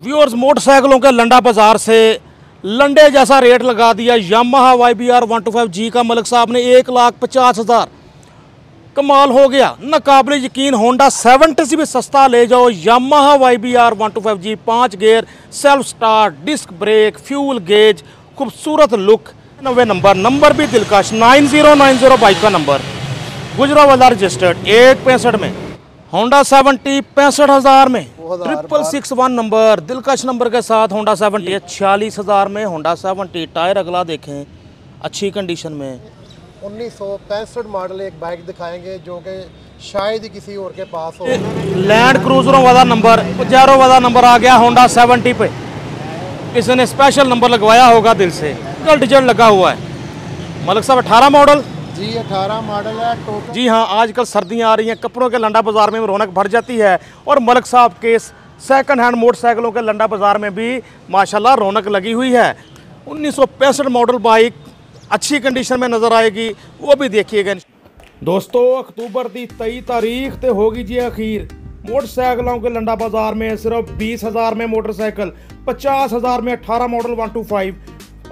Viewers, मोटरसाइकिलों के लंडा बाजार से लंडे जैसा रेट लगा दिया यामाहा YBR 125G का। मलिक साहब ने 1,50,000। कमाल हो गया, नाकाबिले यकीन। होंडा 70 से भी सस्ता ले जाओ। Yamaha YBR 125G 5 gear, self start, disc brake, fuel gauge, खूबसूरत लुक। 90 नंबर भी दिलकश, 9090 बाइक का नंबर, गुजरावाला रजिस्टर्ड। 165 में होंडा 70 65,000 में, 6661 नंबर, दिलकश नंबर के साथ होंडा 70। 46,000 में होंडा 70। टायर अगला देखें, अच्छी कंडीशन में। 1965 मॉडल एक बाइक दिखाएंगे जो कि शायद ही किसी और के पास हो। लैंड क्रूजरों वाला नंबर, पजेरो वाला नंबर आ गया होंडा 70 पे। किसी ने स्पेशल नंबर लगवाया होगा दिल से। डिजल लगा हुआ है। मलिक साहब 18 मॉडल। जी 18 मॉडल है टोटल। जी हाँ, आजकल सर्दियाँ आ रही हैं, कपड़ों के लंडा बाजार में रौनक बढ़ जाती है। और मलिक साहब के सेकंड हैंड मोटरसाइकिलों के लंडा बाजार में भी माशाल्लाह रौनक लगी हुई है। 1965 मॉडल बाइक अच्छी कंडीशन में नज़र आएगी, वो भी देखिएगा दोस्तों। अक्टूबर की 23 तारीख ते होगी जी अखीर। मोटरसाइकिलों के लंडा बाजार में सिर्फ 20,000 में मोटरसाइकिल, 50,000 में 18 मॉडल 125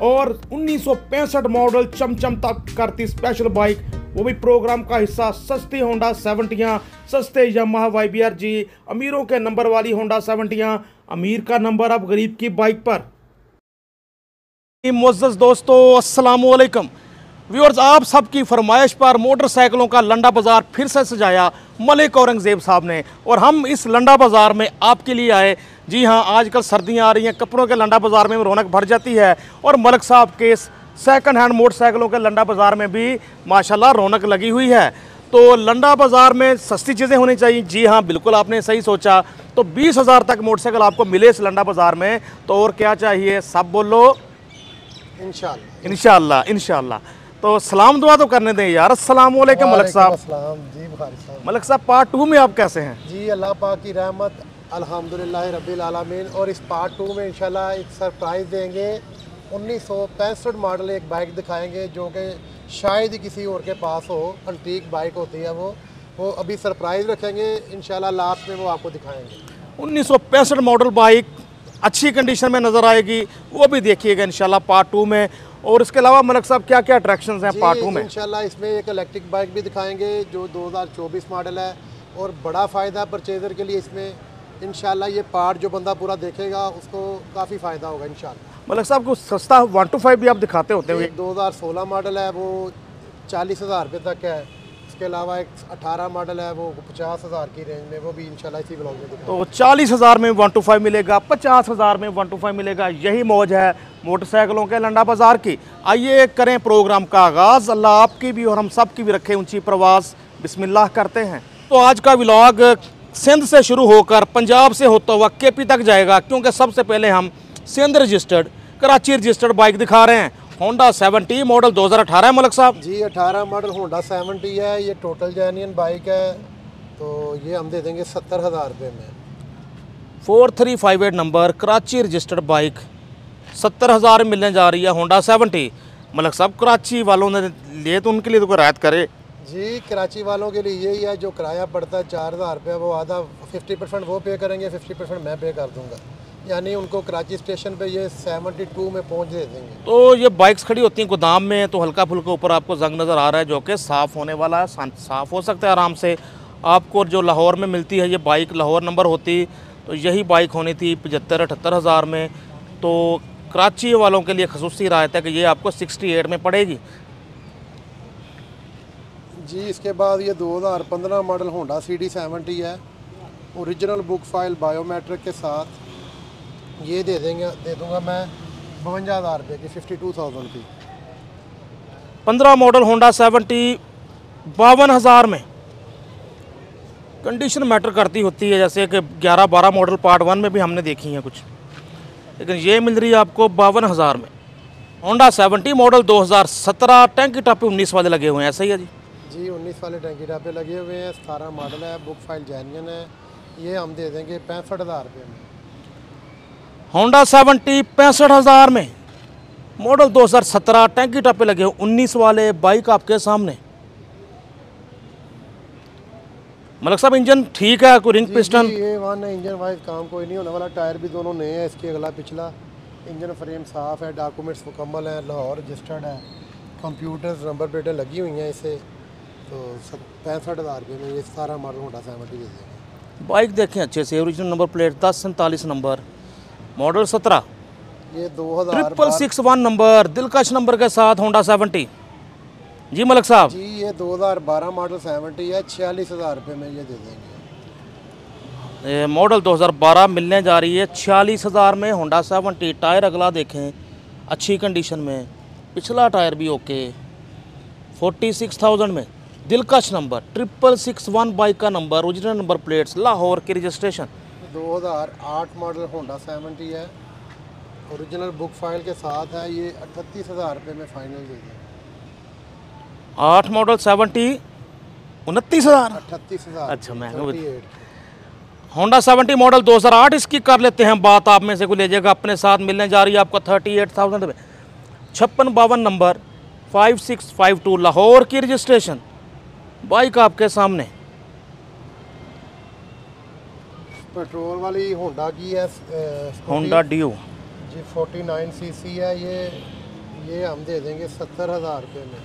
और 1965 मॉडल चमचम तक करती स्पेशल बाइक, वो भी प्रोग्राम का हिस्सा। सस्ती होंडा 70, सस्ते यामाहा YBR G, अमीरों के नंबर वाली होंडा 70, अमीर का नंबर अब गरीब की बाइक पर। मुअज़्ज़ज़ दोस्तों, अस्सलाम वालेकुम। व्यूअर्स, आप सबकी फरमाइश पर मोटरसाइकिलों का लंडा बाज़ार फिर से सजाया मलिक औरंगज़ेब साहब ने, और हम इस लंडा बाज़ार में आपके लिए आए। जी हाँ, आजकल सर्दियाँ आ रही हैं, कपड़ों के लंडा बाज़ार में रौनक बढ़ जाती है। और मलिक साहब के सेकंड हैंड मोटरसाइकिलों के लंडा बाज़ार में भी माशाल्लाह रौनक लगी हुई है। तो लंडा बाज़ार में सस्ती चीज़ें होनी चाहिए। जी हाँ, बिल्कुल आपने सही सोचा। तो 20,000 तक मोटरसाइकिल आपको मिले इस लंडा बाज़ार में, तो और क्या चाहिए? सब बोलो इंशाल्लाह इंशाल्लाह इंशाल्लाह। तो सलाम दुआ तो करने दें यार। अस्सलाम वालेकुम मलिक साहब। जी बुखारी साहब। मलिक साहब, पार्ट 2 में आप कैसे हैं? जी अल्लाह पाक की रहमत, अल्हम्दुलिल्लाह रब्बिल आलमीन। और इस पार्ट 2 में इंशाल्लाह एक सरप्राइज़ देंगे। 1965 मॉडल एक बाइक दिखाएंगे जो कि शायद ही किसी और के पास हो। अंटीक बाइक होती है वो अभी सरप्राइज़ रखेंगे इंशाल्लाह, लास्ट में वो आपको दिखाएंगे। 1965 मॉडल बाइक अच्छी कंडीशन में नज़र आएगी, वो भी देखिएगा इंशाल्लाह पार्ट 2 में। और इसके अलावा मलिक साहब क्या क्या अट्रैक्शंस हैं पार्ट 2 में? इंशाल्लाह इसमें एक इलेक्ट्रिक बाइक भी दिखाएंगे जो 2024 मॉडल है, और बड़ा फ़ायदा परचेज़र के लिए इसमें। इंशाल्लाह ये पार्ट जो बंदा पूरा देखेगा उसको काफ़ी फ़ायदा होगा इंशाल्लाह। मलिक साहब को सस्ता 125 भी आप दिखाते होते हुए। 2016 मॉडल है, वो 40,000 रुपये तक है। इसके अलावा एक 18 मॉडल है, वो 50,000 की रेंज में, वो भी इंशाल्लाह इसी ब्लॉग में दिखाएंगे। तो 40,000 में 125 मिलेगा, 50,000 में 125 मिलेगा। यही मौज है मोटरसाइकिलों के लंडा बाज़ार की। आइए करें प्रोग्राम का आगाज़। अल्लाह आपकी भी और हम सब की भी रखे ऊंची प्रवास। बिस्मिल्लाह करते हैं। तो आज का व्लॉग सिंध से शुरू होकर पंजाब से होता हुआ KP तक जाएगा, क्योंकि सबसे पहले हम Sindh registered, Karachi registered bike दिखा रहे हैं। होंडा 70 मॉडल 2018 है मलिक साहब। जी 18 मॉडल होंडा 70 है। ये टोटल जेन्युइन बाइक है, तो ये हम दे देंगे 70,000 रुपये में। 4358 नंबर, कराची रजिस्टर्ड बाइक 70,000 में मिलने जा रही है होंडा 70। मलिक साहब, कराची वालों ने लिए तो उनके लिए तो कोई रायत करे। जी कराची वालों के लिए यही है, जो किराया पड़ता है 4,000 रुपये, वो आधा 50% वो पे करेंगे, 50% मैं पे कर दूंगा। यानी उनको कराची स्टेशन पे ये 72 में पहुंच दे देंगे। तो ये बाइक्स खड़ी होती हैं गोदाम में, तो हल्का फुल्का ऊपर आपको जंग नज़र आ रहा है, जो कि साफ़ होने वाला है। साफ़ हो सकता है आराम से। आपको जो लाहौर में मिलती है ये बाइक, लाहौर नंबर होती, तो यही बाइक होनी थी 75-78,000 में। तो कराची वालों के लिए खसूसी रायत है कि ये आपको 68 में पड़ेगी। जी इसके बाद ये 2015 मॉडल होंडा CD 70 है, ओरिजिनल बुक फाइल बायोमेट्रिक के साथ। ये दे दूंगा मैं 52,000 रुपये की, 52,000 की। 15 मॉडल होंडा 70 52,000 में। कंडीशन मैटर करती होती है, जैसे कि 11-12 मॉडल पार्ट 1 में भी हमने देखी हैं कुछ, लेकिन ये मिल रही है आपको 52,000 में। होंडा 70 मॉडल 2017, टैंकी टापे 19 वाले लगे हुए हैं, ऐसा ही है जी? जी 19 वाले टैंकी टापे लगे हुए हैं। 17 मॉडल है, बुक फाइल जेन्युइन है। ये हम दे देंगे 65,000 रुपये में। होंडा 70 65,000 में, मॉडल 2017, टैंकी टापे लगे हुए 19 वाले, बाइक आपके सामने। मलिक साहब इंजन ठीक है, कोई रिंग पिस्टन? ये वन है, इंजन वाइज काम कोई नहीं होने वाला। टायर भी दोनों नए हैं इसके, अगला पिछला। इंजन फ्रेम साफ़ है, डॉक्यूमेंट्स मुकम्मल हैं, लाहौर रजिस्टर्ड है, कंप्यूटर्स नंबर प्लेटें लगी हुई हैं इसे। तो 65,000 रुपये में ये सारा मॉडल होंडा 70 दे देंगे। बाइक देखें अच्छे से, original number plate 1047 number, model 17, ये 2000 661 नंबर, दिलकश नंबर के साथ होंडा 70। जी मलिक साहब, जी ये 2012 मॉडल 70 है, 46,000 रुपये में ये दे देंगे। ये मॉडल 2012 मिलने जा रही है 46,000 में होंडा 70। टायर अगला देखें अच्छी कंडीशन में, पिछला टायर भी ओके। 46,000 में दिलकश नंबर, 661 बाइक का number, original number plates, Lahore की रजिस्ट्रेशन। 2008 मॉडल होंडा 70 है, ओरिजिनल बुक फाइल के साथ है। ये 38,000 रुपये में फाइनल दे देंगे। 8 मॉडल 70, 29,000। 38,000। अच्छा महंगा। होंडा 70 मॉडल 2008, इसकी कर लेते हैं बात। आप में से कोई ले जाएगा अपने साथ, मिलने जा रही है आपको 38,000 में। 5652 नंबर, 5652, लाहौर की रजिस्ट्रेशन। बाइक आपके सामने पेट्रोल वाली होंडा की है, होंडा ड्यू जी 49 सीसी है। ये हम दे देंगे 70,000 रुपये में।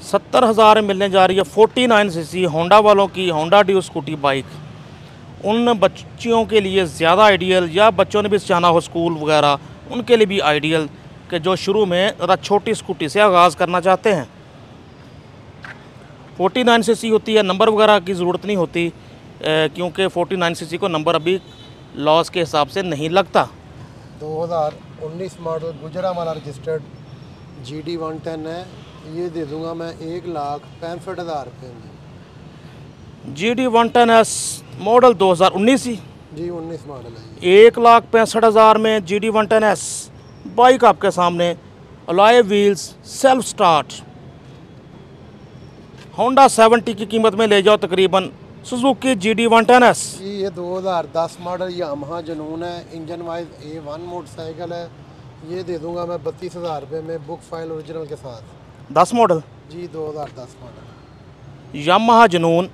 70,000 में मिलने जा रही है 49 सीसी होंडा वालों की होंडा ड्यू स्कूटी बाइक। उन बच्चियों के लिए ज़्यादा आइडियल, या बच्चों ने भी जाना हो स्कूल वगैरह, उनके लिए भी आइडियल, कि जो शुरू में ज़रा छोटी स्कूटी से आगाज़ करना चाहते हैं। 49 सीसी होती है, नंबर वगैरह की ज़रूरत नहीं होती, क्योंकि 49 सीसी को नंबर अभी लॉस के हिसाब से नहीं लगता। 2019 मॉडल गुजरावाला रजिस्टर्ड GD 110 है। ये दे दूंगा मैं 1,65,000 रुपये में। GD 110S मॉडल 2019 ही जी 19 मॉडल है ये। 1,65,000 में GD 110S बाइक आपके सामने, alloy wheels, self start. Honda 70 की कीमत में ले जाओ तकरीबन सुजुकी GD 110S। जी ये 2010 मॉडल यामाहा जुनून है, इंजन वाइज A1 मोटरसाइकिल है। ये दे दूंगा मैं 32,000 रुपये में, बुक फाइल ओरिजिनल के साथ। 10 मॉडल जी 2010 मॉडल यामाहा जुनून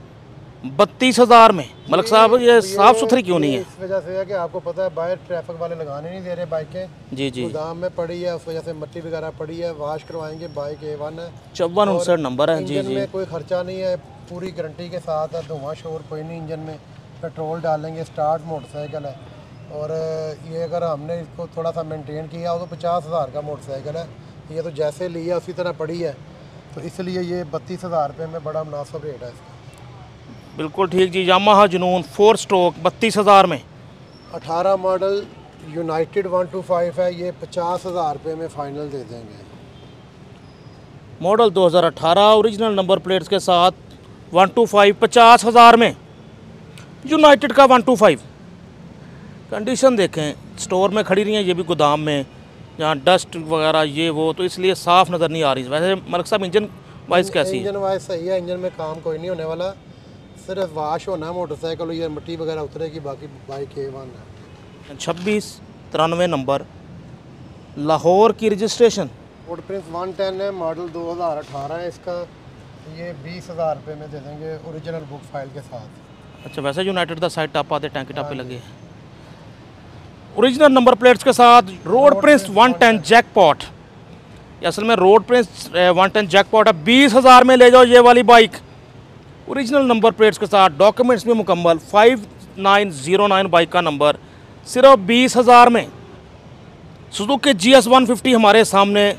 32,000 में। मलिक साहब ये साफ़ सुथरी क्यों नहीं है? इस वजह से है कि आपको पता है बाहर ट्रैफिक वाले लगाने नहीं दे रहे बाइकें। जी जी, गोदाम में पड़ी है, उस वजह से मिट्टी वगैरह पड़ी है, वाश करवाएंगे। बाइक A1 है, 5459 नंबर है। जी इंजन जी, में कोई खर्चा नहीं है, पूरी गारंटी के साथ है। धुआं शोर कोई नहीं इंजन में, पेट्रोल डालेंगे, स्टार्ट मोटरसाइकिल है। और ये अगर हमने इसको थोड़ा सा मेंटेन किया तो 50,000 का मोटरसाइकिल है। ये तो जैसे लिया उसी तरह पड़ी है, तो इसलिए ये 32,000 रुपये में बड़ा मुनासिब रेट है इसका। बिल्कुल ठीक जी। यामाहा जुनून 4 स्ट्रोक 32,000 में। 18 मॉडल यूनाइटेड 125 है। ये 50,000 रुपये में फ़ाइनल दे देंगे। मॉडल 2018, ओरिजिनल नंबर प्लेट्स के साथ 125, 50,000 में। यूनाइटेड का 125। कंडीशन देखें, स्टोर में खड़ी रही है, ये भी गोदाम में, जहाँ डस्ट वगैरह ये वो, तो इसलिए साफ़ नज़र नहीं आ रही। वैसे मलिक साहब इंजन वाइज कैसी है? इंजन वाइज सही है, इंजन में काम कोई नहीं होने वाला, सिर्फ वाश होना है मोटरसाइकिल, ये मिट्टी वगैरह उतरेगी, बाकी बाइक A1 है। 2693 नंबर, लाहौर की रजिस्ट्रेशन। वुडप्रिंस 110 है, मॉडल 2018 है इसका। ये 20,000 रुपये में दे देंगे ओरिजिनल बुक फाइल के साथ। अच्छा, वैसे यूनाइटेड का साइड टापा आते टैंकी टापे लगे हैं। ओरिजिनल नंबर प्लेट्स के साथ रोड प्रिंस 110 जैकपॉट। असल में रोड प्रिंस 110 जैकपॉट है। 20,000 में ले जाओ ये वाली बाइक, ओरिजिनल नंबर प्लेट्स के साथ, डॉक्यूमेंट्स भी मुकम्मल। 5909 बाइक का नंबर, सिर्फ 20,000 में। सुजुकी GS 150 हमारे सामने।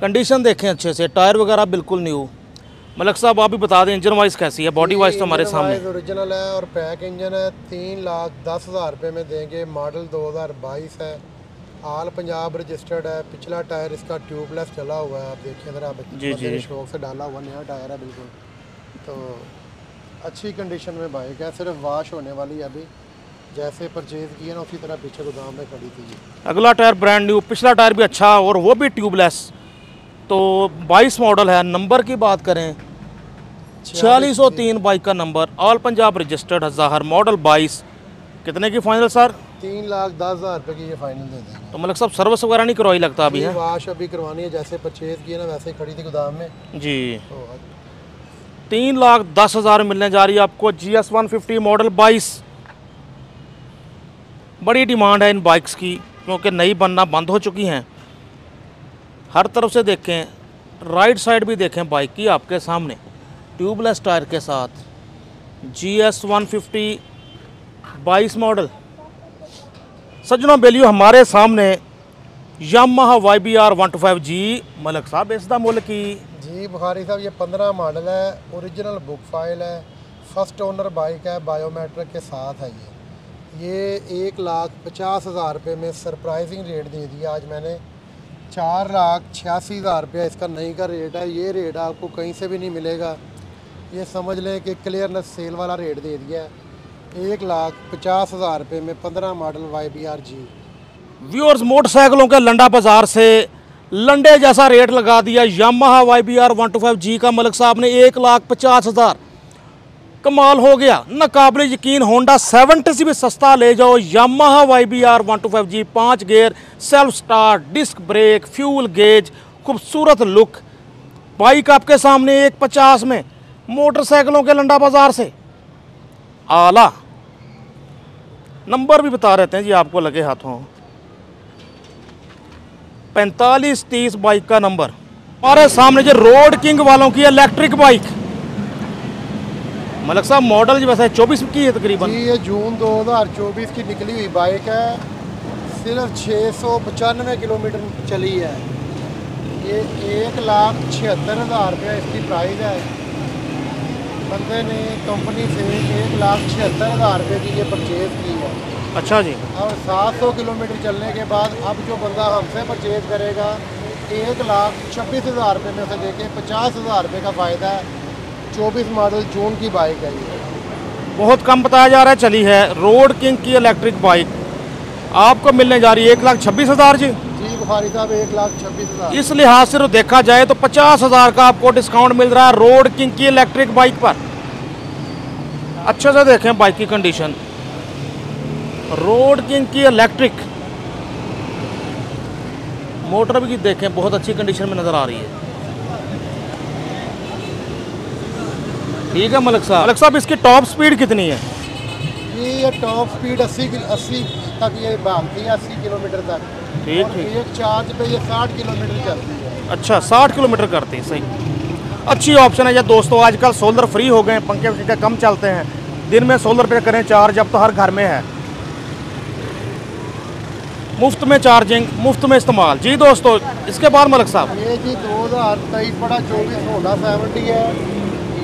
कंडीशन देखें अच्छे से, टायर वगैरह बिल्कुल न्यू। मलिक साहब आप भी बता दें इंजन वाइज कैसी है? बॉडी वाइज तो हमारे सामने ओरिजिनल है और पैक इंजन है। 3,10,000 रुपये में देंगे। मॉडल 2022 है, आल पंजाब रजिस्टर्ड है। पिछला टायर इसका ट्यूबलेस चला हुआ है, आप देखिए ज़रा, बंदे शौक से डाला हुआ नया टायर है बिल्कुल। तो अच्छी कंडीशन में बाइक है, सिर्फ वाश होने वाली है अभी। जैसे परचेज़ किया ना उसी तरह पीछे गोदाम में खड़ी थी। अगला टायर ब्रांड न्यू, पिछला टायर भी अच्छा और वो भी ट्यूबलेस। तो 22 मॉडल है। नंबर की बात करें 4603 बाइक का नंबर, ऑल पंजाब रजिस्टर्ड है, ज़ाहर मॉडल 22। कितने की फाइनल सर? 3,10,000 रुपये की ये फाइनल दे देंगे। तो मलिक साहब सर्विस वगैरह नहीं करवाई लगता अभी है? वाश अभी करवानी है, जैसे परचेज़ किया ना वैसे ही खड़ी थी गोदाम में जी। तो 3,10,000 मिलने जा रही है आपको GS 150 मॉडल 22। बड़ी डिमांड है इन बाइक्स की क्योंकि नई बनना बंद हो चुकी हैं। हर तरफ से देखें, राइट साइड भी देखें बाइक की आपके सामने, ट्यूबलेस टायर के साथ GS 150 22 मॉडल। सज्जनों बेलियो, हमारे सामने यामाहा YBR 125G। मलक साहब इसका मुल्क की जी बुखारी साहब, ये 15 मॉडल है, ओरिजिनल बुक फाइल है, फर्स्ट ओनर बाइक है, बायोमेट्रिक के साथ है। ये 1,50,000 रुपये में सरप्राइजिंग रेट दे दिया आज मैंने। 4,86,000 रुपया इसका नई का रेट है। ये रेट आपको कहीं से भी नहीं मिलेगा। ये समझ लें कि क्लियरनेस सेल वाला रेट दे दिया है। 1,50,000 रुपये में 15 मॉडल YBR G। व्यूअर्स, मोटरसाइकिलों के लंडा बाजार से लंडे जैसा रेट लगा दिया यामाहा YBR 125G का मलक साहब ने। 1,50,000। कमाल हो गया, नाकाबिले यकीन। होंडा 70 से भी सस्ता ले जाओ। Yamaha YBR 125G 5 gear, self start, disc brake, fuel gauge, खूबसूरत लुक। बाइक आपके सामने 1,50 में मोटरसाइकिलों के लंडा बाजार से आला। नंबर भी बता रहते हैं जी आपको लगे हाथों, 4530 बाइक का नंबर। हमारे सामने जो रोड किंग वालों की इलेक्ट्रिक बाइक। मलक साहब मॉडल जी वैसे 24 की है तकरीबन। जी ये जून 2024 की निकली हुई बाइक है। सिर्फ 695 किलोमीटर चली है। ये 1,76,000 रुपया इसकी प्राइस है। बंदे ने कंपनी से 1,76,000 रुपये की ये परचेज़ की है। अच्छा जी। और 700 किलोमीटर चलने के बाद अब जो बंदा हमसे परचेज़ करेगा 1,26,000 रुपये में उसे देके 50,000 रुपये का फ़ायदा है। 24 मॉडल जून की बाइक है ये। बहुत कम बताया जा रहा है चली है। रोड किंग की इलेक्ट्रिक बाइक आपको मिलने जा रही है 1,26,000 जी। जी बुखारी साहब 1,26,000। इस लिहाज से तो देखा जाए तो 50,000 का आपको डिस्काउंट मिल रहा है रोड किंग की इलेक्ट्रिक बाइक पर। अच्छे से देखें बाइक की कंडीशन। रोड किंग की इलेक्ट्रिक मोटर भी देखें, बहुत अच्छी कंडीशन में नज़र आ रही है। ठीक है मलक साहब, इसकी टॉप स्पीड कितनी है? ये टॉप स्पीड 80 तक ये भागती है, 80 किलोमीटर तक। ठीक और ठीक। एक चार्ज पे ये 60 किलोमीटर चलती है। अच्छा 60 किलोमीटर करती है, सही। अच्छी ऑप्शन है। या दोस्तों आजकल सोलर फ्री हो गए, पंखे वंखे कम चलते हैं, दिन में सोलर पे करें चार्ज, अब तो हर घर में है। मुफ्त में चार्जिंग, मुफ्त में इस्तेमाल। जी दोस्तों, इसके बाद मलक साहब ये जी 2023/24 होंडा 70 है।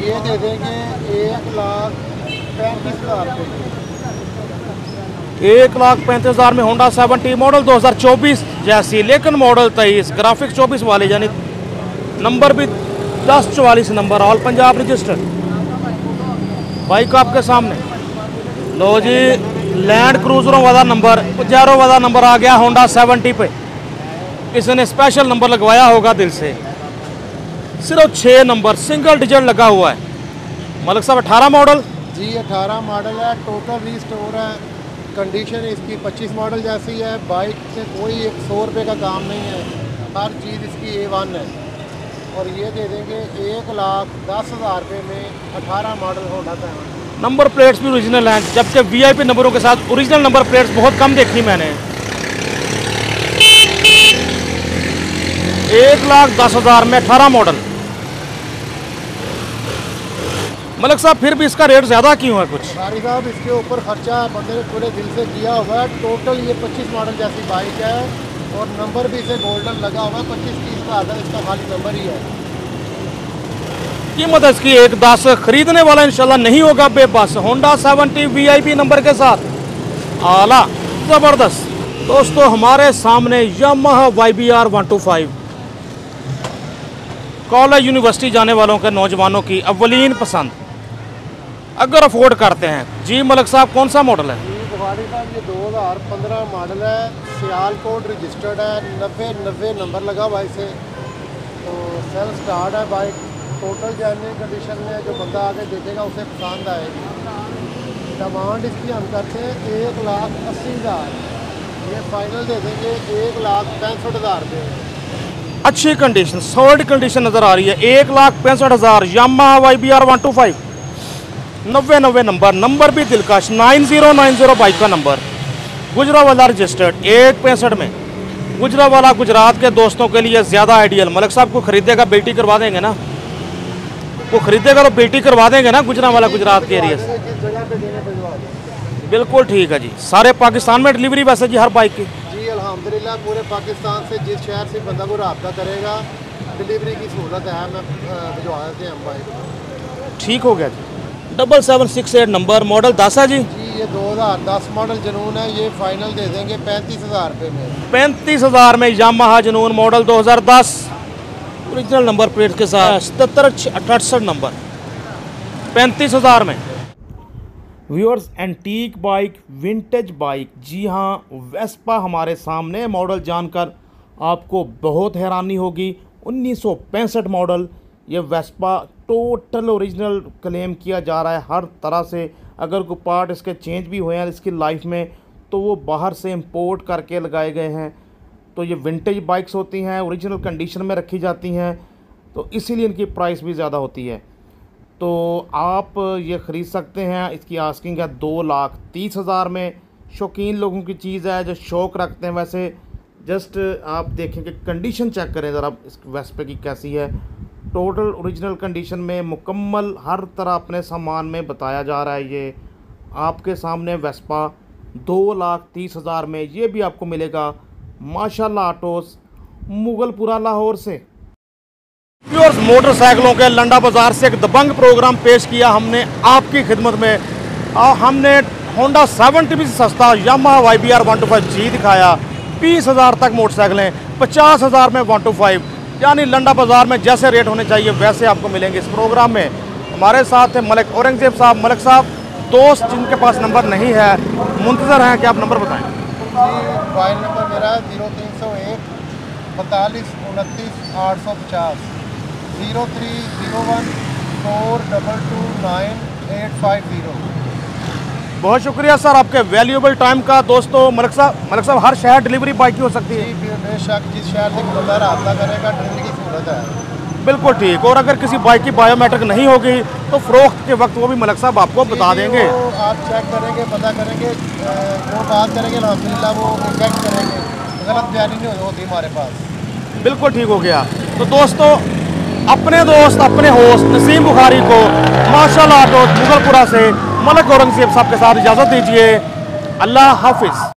ये दे देंगे 1,35,000 रुपये। 1,35,000 में होंडा 70 मॉडल 2024 जैसी, लेकिन मॉडल 23, ग्राफिक्स 24 वाले, यानी नंबर भी 1044 number, all Punjab registered. Bike आपके सामने लो जी, लैंड क्रूजरों वाला नंबर, पजारो वाला नंबर आ गया होंडा 70 पे। इसने स्पेशल नंबर लगवाया होगा दिल से। सिर्फ 6 नंबर सिंगल डिजिट लगा हुआ है। मलक साहब 18 मॉडल। जी 18 मॉडल है, टोटल रीस्टोर है। कंडीशन इसकी 25 मॉडल जैसी है। बाइक से कोई 100 रुपये का काम नहीं है, हर चीज़ इसकी A1 है। और ये दे देंगे 1,10,000 रुपये में 18 मॉडल होंडा 70। नंबर प्लेट्स भी ओरिजिनल हैं, जबकि VIP नंबरों के साथ ओरिजिनल नंबर प्लेट्स बहुत कम देखी मैंने। 1,10,000 में 18 मॉडल। मलक साहब फिर भी इसका रेट ज़्यादा क्यों है? कुछ सारी साहब इसके ऊपर खर्चा बंदे ने पूरे दिल से किया हुआ है। टोटल ये 25 मॉडल जैसी बाइक है और नंबर भी इसे गोल्डन लगा हुआ है। 25-30 का आधा इसका खाली नंबर ही है। कीमत इसकी 1,10। खरीदने वाला इंशाल्लाह नहीं होगा बेबस। होंडा 70 VIP नंबर के साथ आला, ज़बरदस्त। दोस्तों हमारे सामने यामाहा YBR 125 कॉलेज यूनिवर्सिटी जाने वालों के नौजवानों की अव्वलीन पसंद, अगर अफोर्ड करते हैं। जी मलक साहब कौन सा मॉडल है? जी बुखारी साहब ये 2015 मॉडल है, सियालकोट रजिस्टर्ड है, 90 नंबर लगा हुआ इसे। तो सेल्फ स्टार्ट है बाइक, टोटल जेन्युइन कंडीशन में। जो बंदा आके देखेगा उसे पसंद आएगी। डिमांड इसकी हम करते हैं 1,80,000। ये फाइनल दे देंगे 1,65,000 रुपये। अच्छी कंडीशन, सॉलिड कंडीशन नज़र आ रही है। 1,65,000 यामाहा YBR 125 90 नंबर भी दिलकश 9090 बाइक का नंबर, गुजरावाला रजिस्टर्ड 165 में। गुजरावाला गुजरात के दोस्तों के लिए ज़्यादा आइडियल। मलिक साहब को खरीदेगा बेल्टी करवा देंगे ना, वो खरीदेगा तो बेल्टी करवा देंगे ना गुजरावाला गुजरात के एरिया से। जिस जगह पे देने भिजवा दें। बिल्कुल ठीक है जी। सारे पाकिस्तान में डिलीवरी वैसे जी हर बाइक की? जी अल्हम्दुलिल्लाह पूरे पाकिस्तान से जिस शहर से बंदा को रब्ता करेगा डिलीवरी की सहूलत है। मैं भिजवा देते हैं हम बाइक। ठीक हो गया जी। 7768 नंबर, मॉडल 10 है जी। जी ये 2010 मॉडल जनून है, ये फाइनल दे देंगे 35,000 रुपये में। 35,000 में यामाहा जनून मॉडल 2010 ओरिजिनल नंबर प्लेट के साथ 7768 नंबर 35,000 में। Viewers, antique bike, vintage bike, जी हाँ, वेस्पा हमारे सामने। मॉडल जानकर आपको बहुत हैरानी होगी। 1965 मॉडल ये वेस्पा टोटल ओरिजिनल क्लेम किया जा रहा है हर तरह से। अगर कोई पार्ट इसके चेंज भी हुए हैं इसकी लाइफ में तो वो बाहर से इंपोर्ट करके लगाए गए हैं। तो ये विंटेज बाइक्स होती हैं, ओरिजिनल कंडीशन में रखी जाती हैं, तो इसीलिए इनकी प्राइस भी ज़्यादा होती है। तो आप ये ख़रीद सकते हैं। इसकी आस्किंग है 2,30,000 में। शौकीन लोगों की चीज़ है जो शौक़ रखते हैं। वैसे जस्ट आप देखें कि कंडीशन चेक करें ज़रा इस वेस्पा की कैसी है। टोटल ओरिजिनल कंडीशन में मुकम्मल हर तरह अपने सामान में बताया जा रहा है। ये आपके सामने वेस्पा 2,30,000 में। ये भी आपको मिलेगा माशाल्लाह ऑटोस, मुगलपुरा, लाहौर से। व्यूअर्स, मोटरसाइकिलों के लंडा बाज़ार से एक दबंग प्रोग्राम पेश किया हमने आपकी खिदमत में। हमने होंडा 70 भी सस्ता यामाहा YBR 125G दिखाया। 20,000 तक मोटरसाइकिलें, 50,000 में 125, यानी लंडा बाज़ार में जैसे रेट होने चाहिए वैसे आपको मिलेंगे इस प्रोग्राम में। हमारे साथ है मलिक औरंगजेब साहब। मलिक साहब, दोस्त जिनके पास नंबर नहीं है मुंतज़र हैं कि आप नंबर बताएं। जी मोबाइल नंबर मेरा 0301 45 29 850 0301 422 9850। बहुत शुक्रिया सर आपके वैल्यूएबल टाइम का। दोस्तों, मलिक साहब हर शहर डिलीवरी बाइक की हो सकती है? जी बेशक, जिस शहर से बंदा रब्ता करेगा डिलीवरी की सहूलत है। बिल्कुल ठीक। और अगर किसी बाइक की बायोमेट्रिक नहीं होगी तो फ़रोख्त के वक्त वो भी मलिक साहब आपको बता देंगे। आप चेक करेंगे, पता करेंगे, जो बात करेंगे अल्हम्दुलिल्लाह वो इफेक्ट करेंगे। गलत बयानी नहीं होती हमारे पास। बिल्कुल ठीक हो गया। तो दोस्तों, अपने दोस्त अपने होस्ट नसीम बुखारी को माशाल्लाह ऑटोस मुगलपुरा से मलिक औरंगजेब साहब के साथ इजाज़त दीजिए। अल्लाह हाफिज़।